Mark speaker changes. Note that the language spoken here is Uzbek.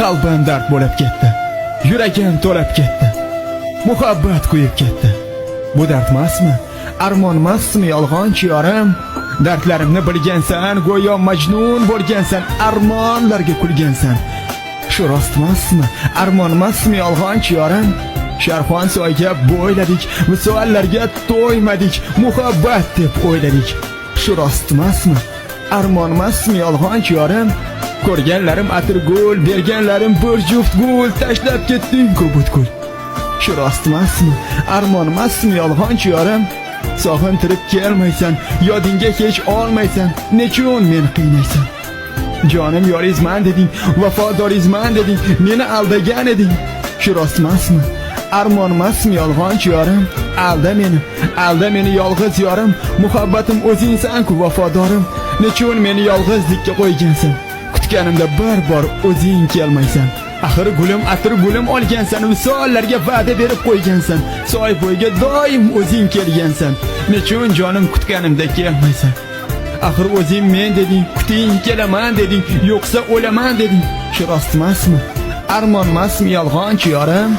Speaker 1: Qalbim dard bo'lib ketdi, yuragim to'lib ketdi, muhabbat kuyib ketdi. Bu dardmasmi, armonmasmi yolg'onchi yorim? Dardlarimni bilgansan, go'yo majnun bo'lgansan, armonlarga kulgansan. Shu rostmasmi, armonmasmi yolg'onchi yorim? Sharxon soyga bo'yladik, visollarga to'ymadik, muhabbat deb o'yladik. Shu rostmasmi, armonmasmi yolg'onchi yorim? Ko'rganlarim atirgul, berganlarim bir juft gul, tashlab ketding-ku butkul. Shu rostmasmi, armonmasmi yolg'onchi yorim? Sog'intirib kelmaysan, yodingga hech olmaysan, nechun meni qiynaysan? Jonim yorizman deding, vafodorizman deding, meni aldagan eding. Shu rostmasmi, armonmasmi yolg'onchi yorim? Alda meni yolg'iz yorim, muhabbatim o'zingsan-ku vafodorim. Nechun meni yolg'izlikka qo'ygansan? Kutganimda bir bor o'zing kelmaysan. Axir gulim atir gulim olgansan, visollarga va'da berib qo'ygansan. Soy bo'yiga doim o'zing kelgansan. Nechun jonim kutganimda kelmaysan? Axir o'zing men deding, kuting kelaman deding, yo'qsa o'laman deding. Shu rostmasmi, armonmasmi yolg'onchi yorim?